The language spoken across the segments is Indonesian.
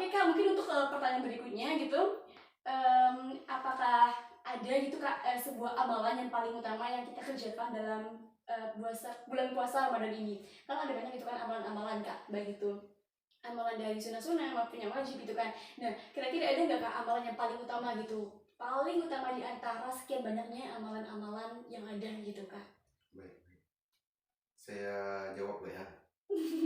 Oke Kak, mungkin untuk pertanyaan berikutnya gitu, apakah ada gitu Kak, sebuah amalan yang paling utama yang kita kerjakan dalam bulan puasa Ramadan ini? Kan ada banyak gitu kan amalan-amalan Kak, baik itu amalan dari sunah-sunah maupun yang wajib gitu kan. Nah, kira-kira ada nggak Kak amalan yang paling utama gitu? Paling utama di antara sekian banyaknya amalan-amalan yang ada gitu Kak. Baik, saya jawab ya.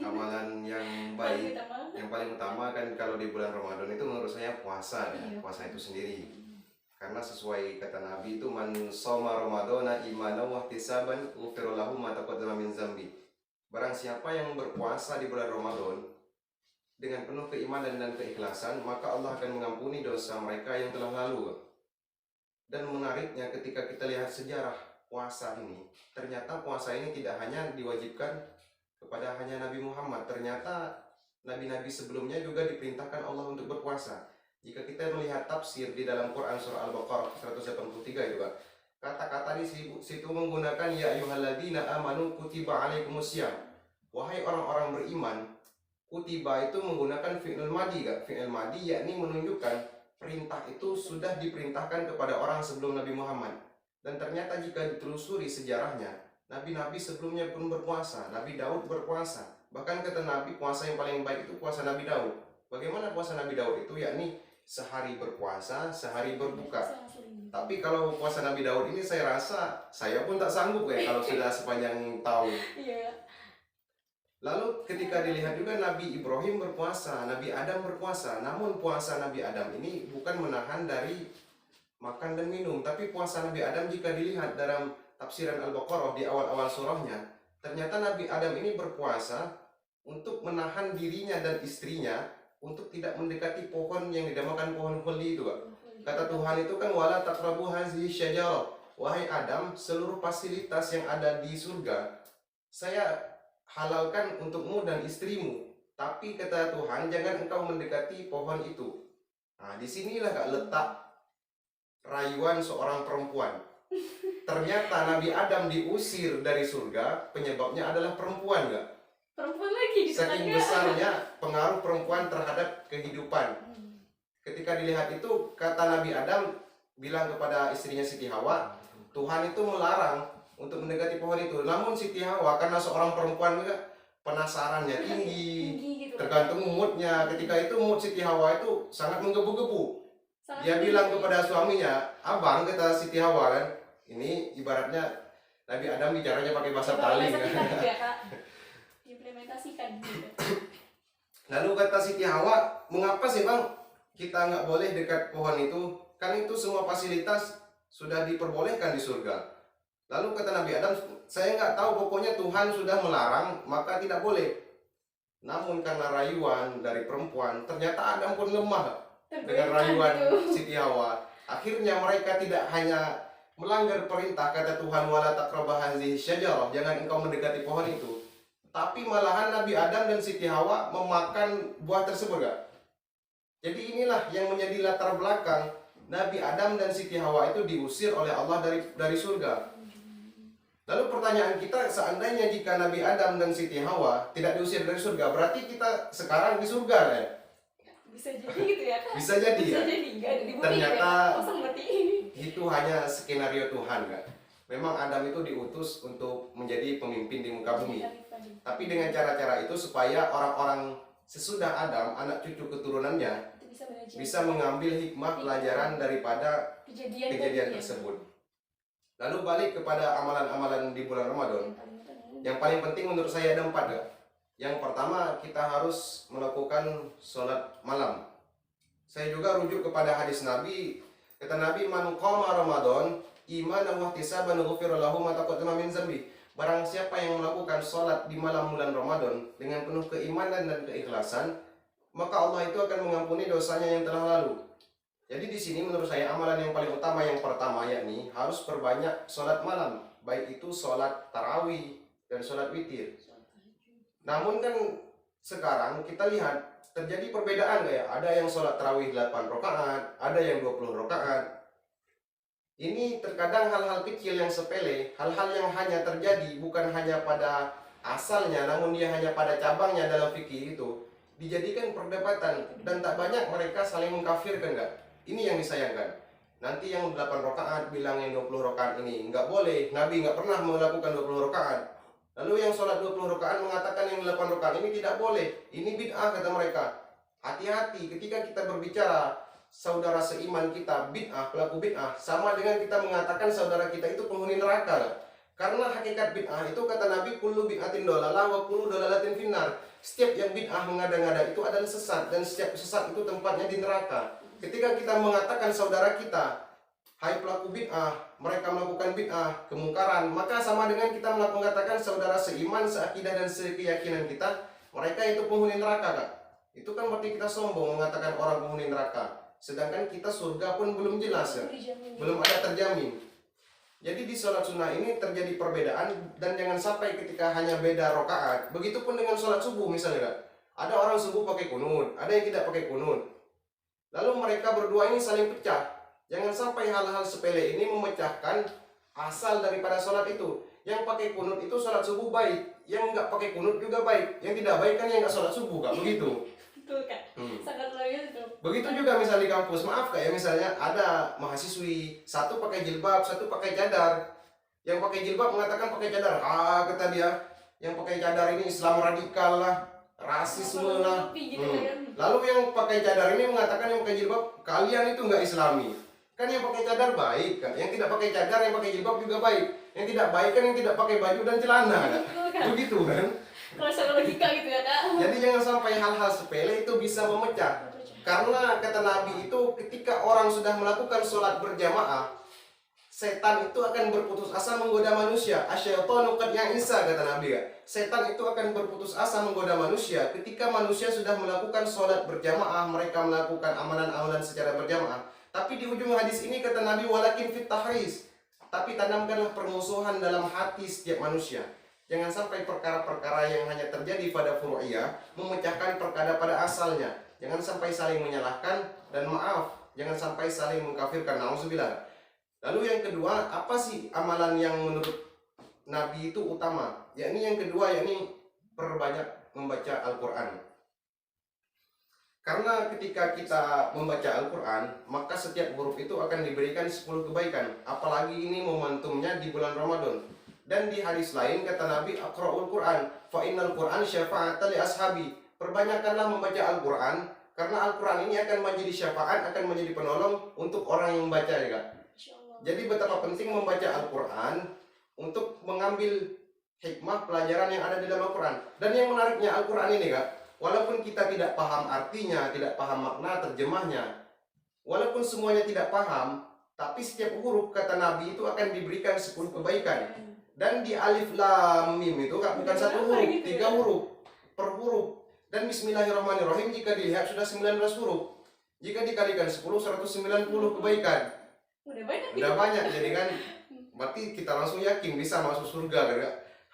Amalan yang Paling baik, utama? yang paling utama kan kalau di bulan Ramadan itu menurut saya puasa ya, Iya. puasa itu sendiri. Karena sesuai kata Nabi itu man shoma ramadhana imanan wa ihtisaban ghufira lahu ma taqaddama min dzambi. Barang siapa yang berpuasa di bulan Ramadan dengan penuh keimanan dan keikhlasan, maka Allah akan mengampuni dosa mereka yang telah lalu. Dan menariknya ketika kita lihat sejarah puasa ini, ternyata puasa ini tidak hanya diwajibkan kepada hanya Nabi Muhammad. Ternyata nabi-nabi sebelumnya juga diperintahkan Allah untuk berpuasa. Jika kita melihat tafsir di dalam Quran surah Al-Baqarah 183 itu Pak, kata-kata di situ menggunakan ya ayyuhalladzina amanu kutiba alaikumusiyam. Wahai orang-orang beriman, kutiba itu menggunakan fi'il madi Kak. Fi'il madi yakni menunjukkan perintah itu sudah diperintahkan kepada orang sebelum Nabi Muhammad. Dan ternyata jika ditelusuri sejarahnya, nabi-nabi sebelumnya pun berpuasa. Nabi Daud berpuasa. Bahkan kata Nabi, puasa yang paling baik itu puasa Nabi Daud. Bagaimana puasa Nabi Daud itu? Yakni sehari berpuasa, sehari berbuka. Tapi kalau puasa Nabi Daud ini saya rasa saya pun tak sanggup ya kalau sudah sepanjang tahun. Iya. Lalu ketika dilihat juga Nabi Ibrahim berpuasa, Nabi Adam berpuasa. Namun puasa Nabi Adam ini bukan menahan dari makan dan minum, tapi puasa Nabi Adam jika dilihat dalam tafsiran Al-Baqarah di awal-awal surahnya, ternyata Nabi Adam ini berpuasa untuk menahan dirinya dan istrinya untuk tidak mendekati pohon yang dinamakan pohon khuldi itu, Pak. Kata Tuhan itu kan wala taqrabu hazihi syajarah. Wahai Adam, seluruh fasilitas yang ada di surga saya halalkan untukmu dan istrimu. Tapi kata Tuhan, jangan engkau mendekati pohon itu. Nah, disinilah Kak letak rayuan seorang perempuan. Ternyata Nabi Adam diusir dari surga, penyebabnya adalah perempuan, Kak. Perempuan lagi gitu kan, Saking Kak. besarnya pengaruh perempuan terhadap kehidupan. Ketika dilihat itu, kata Nabi Adam bilang kepada istrinya Siti Hawa, Tuhan itu melarang untuk mendekati pohon itu. Namun Siti Hawa karena seorang perempuan juga penasarannya tinggi, gitu. tergantung moodnya. Ketika itu mood Siti Hawa itu sangat menggebu-gebu. Sangat Dia tinggi. bilang kepada suaminya, abang, kata Siti Hawa kan, ini ibaratnya Nabi Adam bicaranya pakai bahasa taling kan. Ya, Kak. Diimplementasikan gitu. Lalu kata Siti Hawa, mengapa sih bang kita nggak boleh dekat pohon itu? Kan itu semua fasilitas sudah diperbolehkan di surga. Lalu kata Nabi Adam, saya nggak tahu, pokoknya Tuhan sudah melarang, maka tidak boleh. Namun karena rayuan dari perempuan, ternyata Adam pun lemah dengan rayuan Siti Hawa. Akhirnya mereka tidak hanya melanggar perintah kata Tuhan wala taqrabu hazihi syajarah, jangan engkau mendekati pohon itu, tapi malahan Nabi Adam dan Siti Hawa memakan buah tersebut, Kak. Jadi inilah yang menjadi latar belakang Nabi Adam dan Siti Hawa itu diusir oleh Allah dari surga. Lalu pertanyaan kita, seandainya jika Nabi Adam dan Siti Hawa tidak diusir dari surga, berarti kita sekarang di surga ya? Bisa jadi gitu ya, Kak? Bisa jadi Bisa ya? jadi, nggak ada di bumi Ternyata ya, kosong berarti. itu hanya skenario Tuhan, Kak. Memang Adam itu diutus untuk menjadi pemimpin di muka bumi. Tapi dengan cara-cara itu supaya orang-orang sesudah Adam, anak cucu keturunannya bisa mengambil hikmah pelajaran daripada kejadian tersebut. Lalu balik kepada amalan-amalan di bulan Ramadan. Yang paling penting menurut saya ada 4, Kak. Yang pertama, kita harus melakukan sholat malam. Saya juga rujuk kepada hadis Nabi. Kata Nabi, man qama Ramadan imanan wa ihtisaban ghufira lahu ma taqaddama min dzambi. Barang siapa yang melakukan sholat di malam bulan Ramadan dengan penuh keimanan dan keikhlasan, maka Allah itu akan mengampuni dosanya yang telah lalu. Jadi di sini menurut saya amalan yang paling utama yang pertama yakni harus perbanyak sholat malam, baik itu sholat tarawih dan sholat witir. Namun kan sekarang kita lihat terjadi perbedaan ya. Ada yang sholat tarawih 8 rakaat, ada yang 20 rakaat. Ini terkadang hal-hal kecil yang sepele, hal-hal yang hanya terjadi bukan hanya pada asalnya, namun dia hanya pada cabangnya dalam fikih itu. dijadikan perdebatan dan tak banyak mereka saling mengkafirkan nggak. Ini yang disayangkan. Nanti yang 8 rakaat bilang yang 20 rakaat ini nggak boleh. Nabi nggak pernah melakukan 20 rakaat. Lalu yang sholat 20 rakaat mengatakan yang 8 rakaat ini tidak boleh. Ini bid'ah kata mereka. Hati-hati ketika kita berbicara saudara seiman kita bid'ah, pelaku bid'ah, sama dengan kita mengatakan saudara kita itu penghuni neraka. Karena hakikat bid'ah itu kata Nabi kullu bid'atin dolalah wa kullu dolalatin finnar. Setiap yang bid'ah mengada-ngada itu adalah sesat dan setiap sesat itu tempatnya di neraka. Ketika kita mengatakan saudara kita, hai pelaku bid'ah, mereka melakukan bid'ah, kemungkaran, maka sama dengan kita mengatakan saudara seiman, seakidah dan sekeyakinan kita, mereka itu penghuni neraka, Kak. Itu kan berarti kita sombong mengatakan orang penghuni neraka. Sedangkan kita surga pun belum jelas, ya. Belum ada terjamin. Jadi di sholat sunnah ini terjadi perbedaan dan jangan sampai ketika hanya beda rakaat. Begitupun dengan sholat subuh misalnya, Kak. Ada orang subuh pakai kunut, ada yang tidak pakai kunut. Lalu mereka berdua ini saling pecah. Jangan sampai hal-hal sepele ini memecahkan asal daripada sholat itu. Yang pakai kunut itu sholat subuh baik, yang nggak pakai kunut juga baik. Yang tidak baik kan yang nggak sholat subuh, Kak. Begitu. Betul, Kak. Sangat luar biasa tuh. Begitu juga misalnya di kampus, maaf kayak misalnya ada mahasiswi, satu pakai jilbab, satu pakai cadar. Yang pakai jilbab mengatakan pakai cadar, kata dia, yang pakai cadar ini Islam radikal lah, rasisme lah. Lalu yang pakai cadar ini mengatakan yang pakai jilbab, kalian itu nggak Islami. Kan yang pakai cadar baik, kan? Yang tidak pakai cadar, yang pakai jilbab juga baik. Yang tidak baik kan yang tidak pakai baju dan celana, kan? Begitu kan? Kalau secara logika gitu ya, Kak. Jadi jangan sampai hal-hal sepele itu bisa memecah. Karena kata Nabi itu ketika orang sudah melakukan sholat berjamaah, setan itu akan berputus asa menggoda manusia. Asyaitonu qad ya'isa kata Nabi, ya. Setan itu akan berputus asa menggoda manusia ketika manusia sudah melakukan sholat berjamaah, mereka melakukan amalan-amalan secara berjamaah. Tapi di ujung hadis ini kata Nabi walakin fit tahris, tapi tanamkanlah permusuhan dalam hati setiap manusia. Jangan sampai perkara-perkara yang hanya terjadi pada furu'iyah memecahkan perkara pada asalnya. Jangan sampai saling menyalahkan dan maaf, jangan sampai saling mengkafirkan. Nauzubillah. Lalu yang kedua, apa sih amalan yang menurut Nabi itu utama? Yakni yang kedua, yakni perbanyak membaca Al-Quran. Karena ketika kita membaca Al-Quran, maka setiap huruf itu akan diberikan 10 kebaikan. Apalagi ini momentumnya di bulan Ramadan. Dan di hadis lain kata Nabi, Aqra'ul Quran, fa innal Quran syafa'atan li ashabi. Perbanyakkanlah membaca Al-Quran, karena Al-Quran ini akan menjadi syafaat, akan menjadi penolong untuk orang yang membaca, ya, Kak. Jadi betapa penting membaca Al-Quran untuk mengambil hikmah pelajaran yang ada di dalam Al-Quran. Dan yang menariknya Al-Quran ini, Kak, walaupun kita tidak paham artinya, tidak paham makna terjemahnya, walaupun semuanya tidak paham, tapi setiap huruf kata Nabi itu akan diberikan 10 kebaikan. Dan di alif lam mim itu, Kak, bukan satu huruf, 3 huruf per huruf. Dan bismillahirrahmanirrahim jika dilihat sudah 19 huruf. Jika dikalikan 10, 190 kebaikan. Udah banyak, jadi kan berarti kita langsung yakin bisa masuk surga, kan?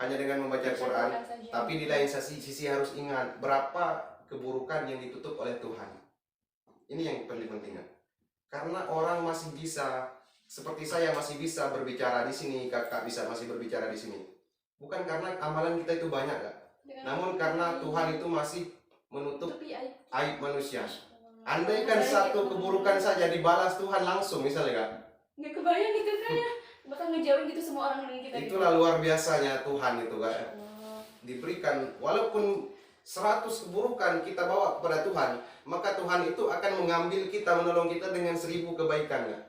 Hanya dengan membaca Al-Quran. Tapi di lain sisi harus ingat berapa keburukan yang ditutup oleh Tuhan. Ini yang paling penting. Karena orang masih bisa, seperti saya masih bisa berbicara di sini, kakak bisa masih berbicara di sini. Bukan karena amalan kita itu banyak, Kak. Namun karena Tuhan itu masih menutup aib manusia. Andaikan satu keburukan saja dibalas Tuhan langsung misalnya, Kak. Nggak kebayang gitu, Kak, ya. Bakal ngejauhin gitu semua orang dengan kita. Itulah luar biasanya Tuhan itu, Kak. Diberikan walaupun 100 keburukan kita bawa kepada Tuhan, maka Tuhan itu akan mengambil kita, menolong kita dengan 1000 kebaikan, Kak.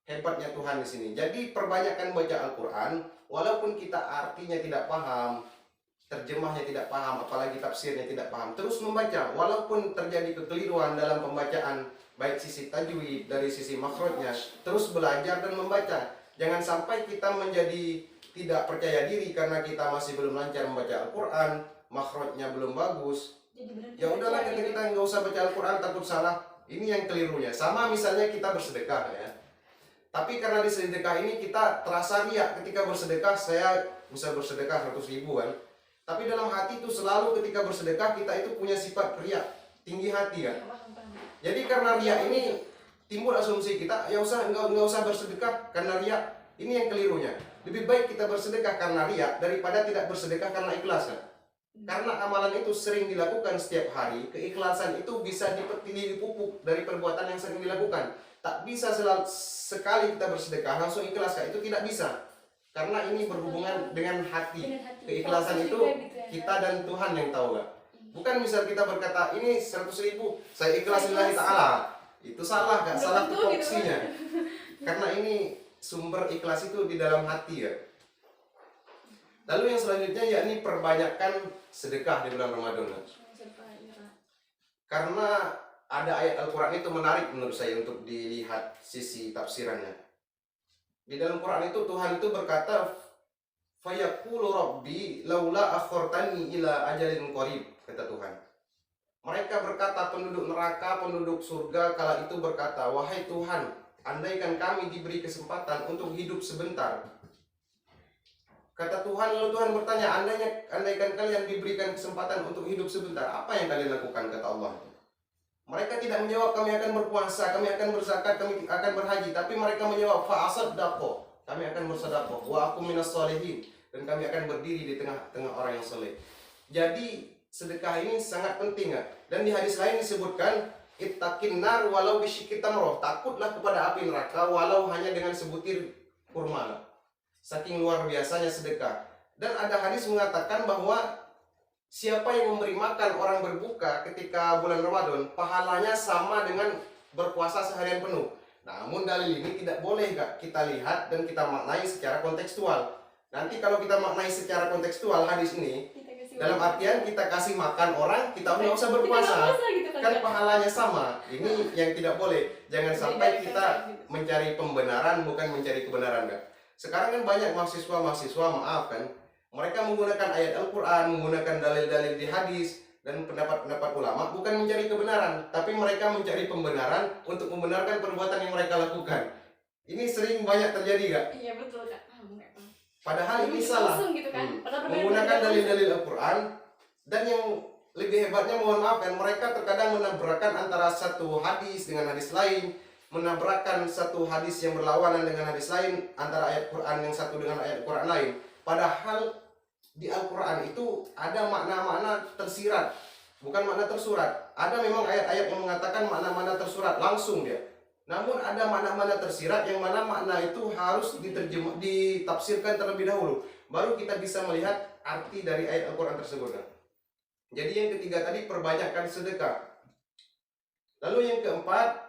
Hebatnya Tuhan di sini. Jadi perbanyakkan baca Al-Quran, walaupun kita artinya tidak paham, terjemahnya tidak paham, apalagi tafsirnya tidak paham, terus membaca. Walaupun terjadi kekeliruan dalam pembacaan, baik sisi tajwid, dari sisi makhrajnya, terus belajar dan membaca. Jangan sampai kita menjadi tidak percaya diri karena kita masih belum lancar membaca Al-Quran, makhrajnya belum bagus. Ya udahlah, kita nggak usah baca Al-Quran, takut salah. Ini yang kelirunya. Sama misalnya kita bersedekah, ya. Tapi karena di sedekah ini kita terasa riak ketika bersedekah, saya bisa bersedekah 100 ribu, kan. Tapi dalam hati itu selalu ketika bersedekah kita itu punya sifat riak, tinggi hati, kan. Jadi karena riak ini timbul asumsi kita, ya nggak usah bersedekah karena riak. Ini yang kelirunya. Lebih baik kita bersedekah karena riak daripada tidak bersedekah karena ikhlas, kan. Karena amalan itu sering dilakukan setiap hari, keikhlasan itu bisa dipupuk dari perbuatan yang sering dilakukan. Tak bisa sekali kita bersedekah langsung ikhlas, Kak. Itu tidak bisa. Karena ini berhubungan dengan hati. Dengan hati. Keikhlasan itu Gitu ya, kita Kak. dan Tuhan yang tahu, Kak. Bukan misal kita berkata, ini 100.000, saya ikhlas Saya lillahi ikhlas. ta'ala. Itu salah, Kak. Belum Salah tentu gitu, tupoksinya. Karena ini sumber ikhlas itu di dalam hati, ya. Lalu yang selanjutnya yakni perbanyakkan sedekah di bulan Ramadan. Karena ada ayat Al-Quran itu menarik menurut saya untuk dilihat sisi tafsirannya. Di dalam Quran itu Tuhan itu berkata, "Fayaqulu Rabbi laula akhortani ila ajalin qarib," kata Tuhan. Mereka berkata, penduduk neraka, penduduk surga kala itu berkata, "Wahai Tuhan, andaikan kami diberi kesempatan untuk hidup sebentar." Kata Tuhan, lalu Tuhan bertanya, andaikan kalian diberikan kesempatan untuk hidup sebentar, apa yang kalian lakukan? Kata Allah. Mereka tidak menjawab, kami akan berpuasa, kami akan berzakat, kami akan berhaji. Tapi mereka menjawab, fa'asaddaqo, kami akan bersedekah, wa akum minas sholihin, dan kami akan berdiri di tengah-tengah orang yang soleh. Jadi sedekah ini sangat penting, ya. Dan di hadis lain disebutkan, ittaqin nar walau bisyikki tamroh, takutlah kepada api neraka walau hanya dengan sebutir kurma. Saking luar biasanya sedekah. Dan ada hadis mengatakan bahwa siapa yang memberi makan orang berbuka ketika bulan Ramadan, pahalanya sama dengan berpuasa seharian penuh. Namun dalil ini tidak boleh, Kak, kita lihat dan kita maknai secara kontekstual. Nanti kalau kita maknai secara kontekstual hadis ini, dalam artian kita kasih makan orang, kita nggak usah berpuasa. Gitu Kan pahalanya sama. Ini yang tidak boleh. Jangan sampai kita mencari pembenaran bukan mencari kebenaran, Kak. Sekarang kan banyak mahasiswa, maaf kan, mereka menggunakan ayat Al-Quran, menggunakan dalil-dalil di hadis, dan pendapat-pendapat ulama, bukan mencari kebenaran, tapi mereka mencari pembenaran untuk membenarkan perbuatan yang mereka lakukan. Ini sering banyak terjadi, Kak. Iya betul, Kak. Padahal ini salah. Gitu kan? Menggunakan dalil-dalil Al-Quran, dan yang lebih hebatnya, mohon maaf kan, mereka terkadang menabrakkan antara satu hadis dengan hadis lain, menabrakkan satu hadis yang berlawanan dengan hadis lain, antara ayat Quran yang satu dengan ayat Quran lain. Padahal di Al-Quran itu ada makna-makna tersirat, bukan makna tersurat. Ada memang ayat-ayat yang mengatakan makna-makna tersurat langsung dia. Namun ada makna-makna tersirat yang mana makna itu harus ditafsirkan terlebih dahulu, baru kita bisa melihat arti dari ayat Al-Quran tersebut. Jadi yang ketiga tadi, perbanyakkan sedekah. Lalu yang keempat,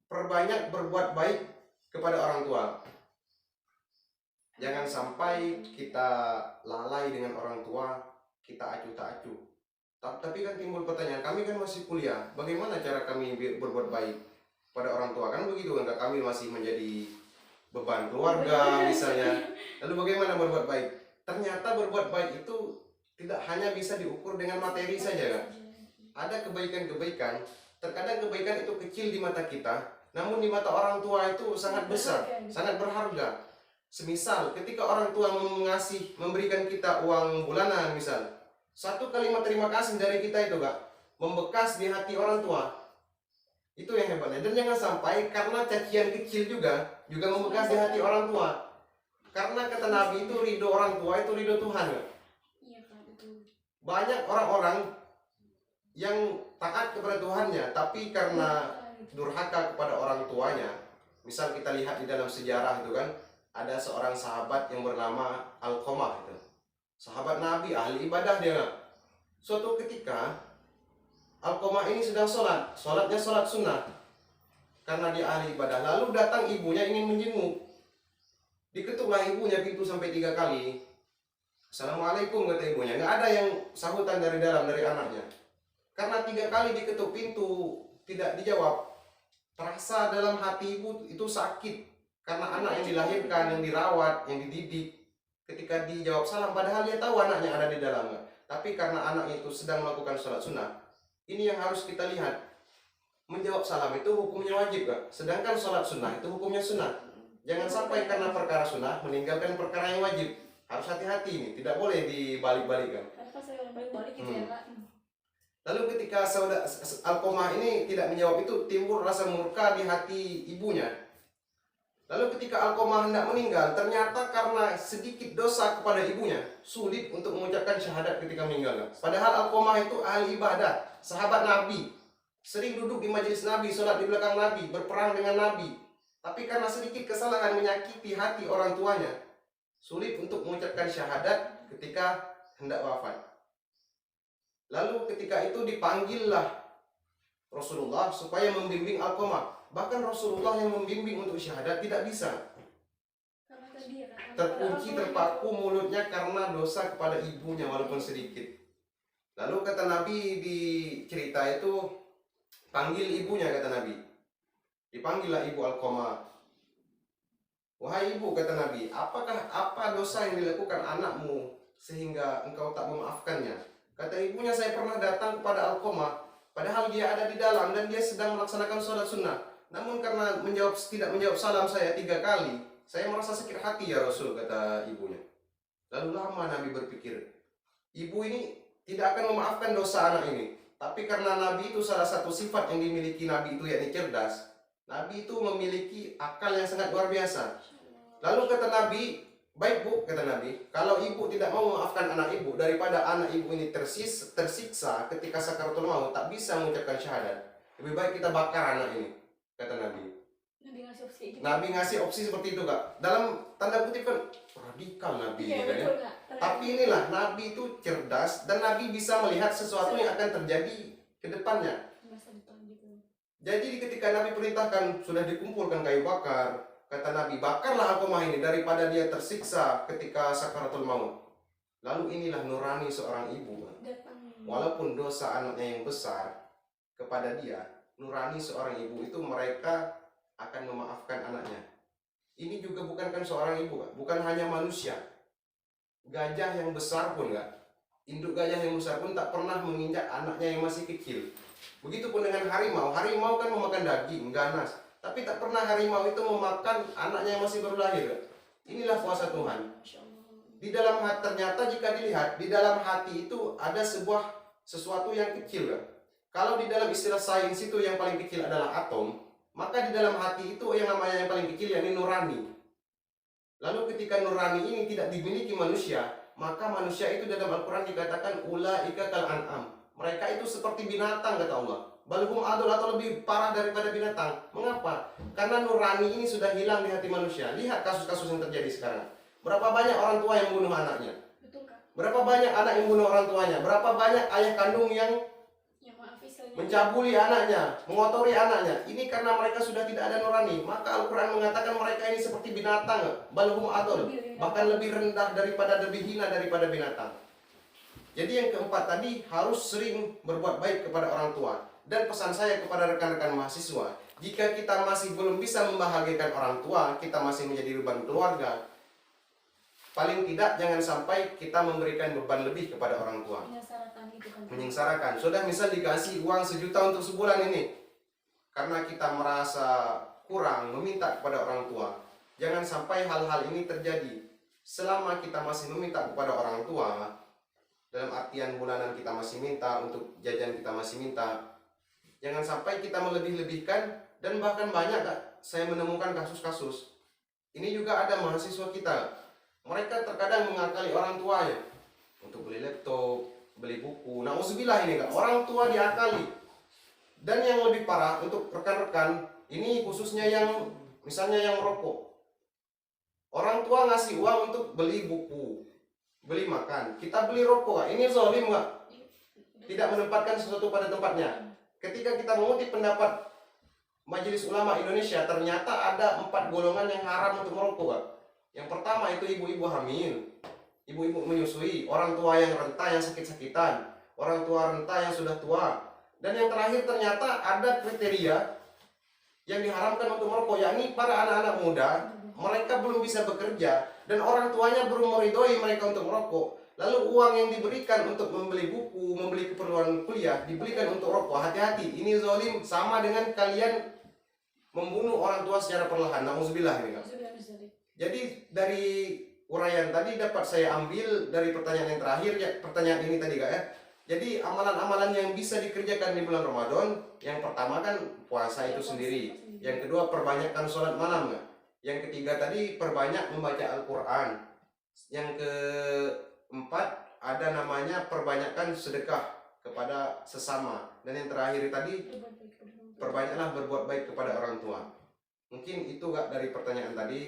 perbanyak berbuat baik kepada orang tua. Jangan sampai kita lalai dengan orang tua, kita acuh tak acuh. Tapi kan timbul pertanyaan, kami kan masih kuliah, bagaimana cara kami berbuat baik pada orang tua? Kan begitu kan, kami masih menjadi beban keluarga misalnya. Lalu bagaimana berbuat baik? Ternyata berbuat baik itu tidak hanya bisa diukur dengan materi saja, kan? Ada kebaikan-kebaikan. Terkadang kebaikan itu kecil di mata kita, namun di mata orang tua itu sangat besar, sangat berharga. Semisal ketika orang tua memberikan kita uang bulanan misal, satu kalimat terima kasih dari kita itu, Kak, membekas di hati orang tua. Itu yang hebatnya. Dan jangan sampai karena cacian kecil juga membekas di hati orang tua. Karena kata Nabi itu, ridho orang tua itu ridho Tuhan, Kak. Iya, Kak, betul. Banyak orang-orang yang taat kepada Tuhannya, tapi karena durhaka kepada orang tuanya. Misal kita lihat di dalam sejarah itu kan, ada seorang sahabat yang bernama Alqamah itu. Sahabat Nabi, ahli ibadah dia. Suatu ketika Alqamah ini sedang sholatnya sholat sunnah. Karena dia ahli ibadah, lalu datang ibunya ingin menjenguk. Diketuklah ibunya pintu sampai 3 kali. Assalamualaikum, kata ibunya. Nggak ada yang sahutan dari anaknya. Karena 3 kali diketuk pintu tidak dijawab, terasa dalam hati ibu itu sakit. Karena anak yang dilahirkan, yang dirawat, yang dididik, ketika dijawab salam, padahal dia tahu anaknya ada di dalamnya. Tapi karena anak itu sedang melakukan sholat sunnah, ini yang harus kita lihat. Menjawab salam itu hukumnya wajib, Kak. Sedangkan sholat sunnah itu hukumnya sunnah. Jangan sampai karena perkara sunnah meninggalkan perkara yang wajib. Harus hati-hati ini, tidak boleh dibalik-balikkan. Kenapa saya balik-balik gitu ya, Kak? Lalu ketika saudara Alqamah ini tidak menjawab itu, timbul rasa murka di hati ibunya. Lalu ketika Alqamah hendak meninggal, ternyata karena sedikit dosa kepada ibunya, sulit untuk mengucapkan syahadat ketika meninggal. Padahal Alqamah itu ahli ibadah, sahabat Nabi, sering duduk di majelis Nabi, sholat di belakang Nabi, berperang dengan Nabi. Tapi karena sedikit kesalahan menyakiti hati orang tuanya, sulit untuk mengucapkan syahadat ketika hendak wafat. Lalu ketika itu dipanggillah Rasulullah supaya membimbing Alqamah. Bahkan Rasulullah yang membimbing untuk syahadat tidak bisa. Karena tadi ya kan. Terkunci, terpaku mulutnya karena dosa kepada ibunya walaupun sedikit. Lalu kata Nabi di cerita itu, panggil ibunya, kata Nabi. Dipanggillah ibu Alqamah. Wahai ibu, kata Nabi, apa dosa yang dilakukan anakmu sehingga engkau tak memaafkannya? Kata ibunya, saya pernah datang kepada Alqamah, padahal dia ada di dalam dan dia sedang melaksanakan sholat sunnah. Namun karena tidak menjawab salam saya 3 kali, saya merasa sakit hati ya Rasul, kata ibunya. Lalu lama Nabi berpikir, ibu ini tidak akan memaafkan dosa anak ini. Tapi karena Nabi itu salah satu sifat yang dimiliki Nabi itu yakni cerdas. Nabi itu memiliki akal yang sangat luar biasa. Lalu kata Nabi, baik bu, kata Nabi, kalau ibu tidak mau memaafkan anak ibu, daripada anak ibu ini tersiksa ketika sakaratul maut, tak bisa mengucapkan syahadat, lebih baik kita bakar anak ini, kata Nabi. Nabi ngasih opsi gitu. Nabi ngasih opsi seperti itu, Kak. Dalam tanda kutip kan radikal Nabi. Iya, kan, betul, ya? Kak. Tapi inilah Nabi itu cerdas dan Nabi bisa melihat sesuatu yang akan terjadi ke depannya. Masa depan gitu. Jadi ketika Nabi perintahkan sudah dikumpulkan kayu bakar, kata Nabi, bakarlah Alqamah ini daripada dia tersiksa ketika sakaratul maut. Lalu inilah nurani seorang ibu. Datang. Walaupun dosa anaknya yang besar kepada dia, nurani seorang ibu itu mereka akan memaafkan anaknya. Ini juga bukan seorang ibu, Kak. Bukan hanya manusia. Gajah yang besar pun, Kak. Induk gajah yang besar pun tak pernah menginjak anaknya yang masih kecil. Begitupun dengan harimau. Harimau kan memakan daging, ganas. Tapi tak pernah harimau itu memakan anaknya yang masih baru lahir, Kak. Inilah kuasa Tuhan. Masya Allah. Di dalam hati, ternyata jika dilihat, di dalam hati itu ada sesuatu yang kecil, Kak. Kalau di dalam istilah sains itu yang paling kecil adalah atom, maka di dalam hati itu yang namanya yang paling kecil yakni nurani. Lalu ketika nurani ini tidak dimiliki manusia, maka manusia itu dalam Al-Quran dikatakan ulaika kal an'am. Mereka itu seperti binatang, kata Allah. Balhum adul, atau lebih parah daripada binatang. Mengapa? Karena nurani ini sudah hilang di hati manusia. Lihat kasus-kasus yang terjadi sekarang. Berapa banyak orang tua yang membunuh anaknya? Betul, Kak. Berapa banyak anak yang membunuh orang tuanya? Berapa banyak ayah kandung yang Ya maaf istilahnya. mencabuli anaknya, mengotori anaknya? Ini karena mereka sudah tidak ada nurani. Maka Al-Quran mengatakan mereka ini seperti binatang, balhum adul, bahkan lebih rendah daripada, lebih hina daripada binatang. Jadi yang keempat tadi, harus sering berbuat baik kepada orang tua. Dan pesan saya kepada rekan-rekan mahasiswa, jika kita masih belum bisa membahagiakan orang tua, kita masih menjadi beban keluarga, paling tidak jangan sampai kita memberikan beban lebih kepada orang tua. Menyengsarakan gitu kan. Menyengsarakan. Sudah misal dikasih uang 1 juta untuk sebulan ini, karena kita merasa kurang meminta kepada orang tua. Jangan sampai hal-hal ini terjadi. Selama kita masih meminta kepada orang tua, dalam artian bulanan kita masih minta, untuk jajan kita masih minta, jangan sampai kita melebih-lebihkan. Dan bahkan banyak, Kak, saya menemukan kasus-kasus. Ini juga ada mahasiswa kita, mereka terkadang mengakali orang tuanya untuk beli laptop, beli buku. Nauzubillah ini, Kak, orang tua diakali. Dan yang lebih parah untuk rekan-rekan, ini khususnya yang misalnya yang merokok. Orang tua ngasih uang untuk beli buku, beli makan, kita beli rokok, Kak. Ini zalim, Kak. Tidak menempatkan sesuatu pada tempatnya. Ketika kita mengutip pendapat Majelis Ulama Indonesia, ternyata ada 4 golongan yang haram untuk merokok, Kak. Yang pertama itu ibu-ibu hamil, ibu-ibu menyusui, orang tua yang renta, yang sakit-sakitan, orang tua renta yang sudah tua. Dan yang terakhir ternyata ada kriteria yang diharamkan untuk merokok, yakni para anak-anak muda. Mereka belum bisa bekerja dan orang tuanya belum meridhoi mereka untuk merokok. Lalu uang yang diberikan untuk membeli buku, membeli keperluan kuliah, diberikan untuk rokok. Hati-hati, ini zalim, sama dengan kalian membunuh orang tua secara perlahan. Nauzubillah ini, Kak. Jadi dari uraian tadi dapat saya ambil dari pertanyaan yang terakhir, ya, pertanyaan ini tadi, Kak, ya. Jadi amalan-amalan yang bisa dikerjakan di bulan Ramadan, yang pertama kan puasa itu sendiri. Yang kedua, perbanyakkan sholat malam, Kak. Yang ketiga tadi perbanyak membaca Al-Quran. Yang keempat ada namanya perbanyakkan sedekah kepada sesama. Dan yang terakhir tadi Berbuat baik kepada orang tua. perbanyaklah berbuat baik kepada orang tua. Mungkin itu gak dari pertanyaan tadi.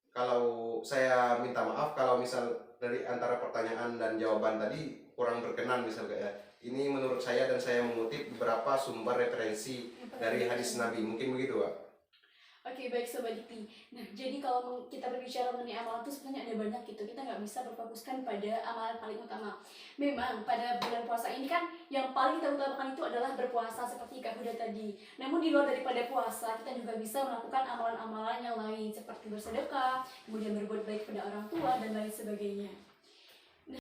Kalau saya minta maaf kalau misal dari antara pertanyaan dan jawaban tadi kurang berkenan misal kayak ini menurut saya dan saya mengutip beberapa sumber referensi dari hadis Nabi. Mungkin begitu, Pak. Oke, baik Sobat Dikti. Nah, jadi kalau kita berbicara mengenai amalan itu sebenarnya ada banyak gitu. Kita nggak bisa berfokuskan pada amalan paling utama. Memang pada bulan puasa ini kan yang paling kita utamakan itu adalah berpuasa seperti Kak Huda tadi. Namun di luar daripada puasa, kita juga bisa melakukan amalan-amalan yang lain seperti bersedekah, kemudian berbuat baik pada orang tua dan lain sebagainya.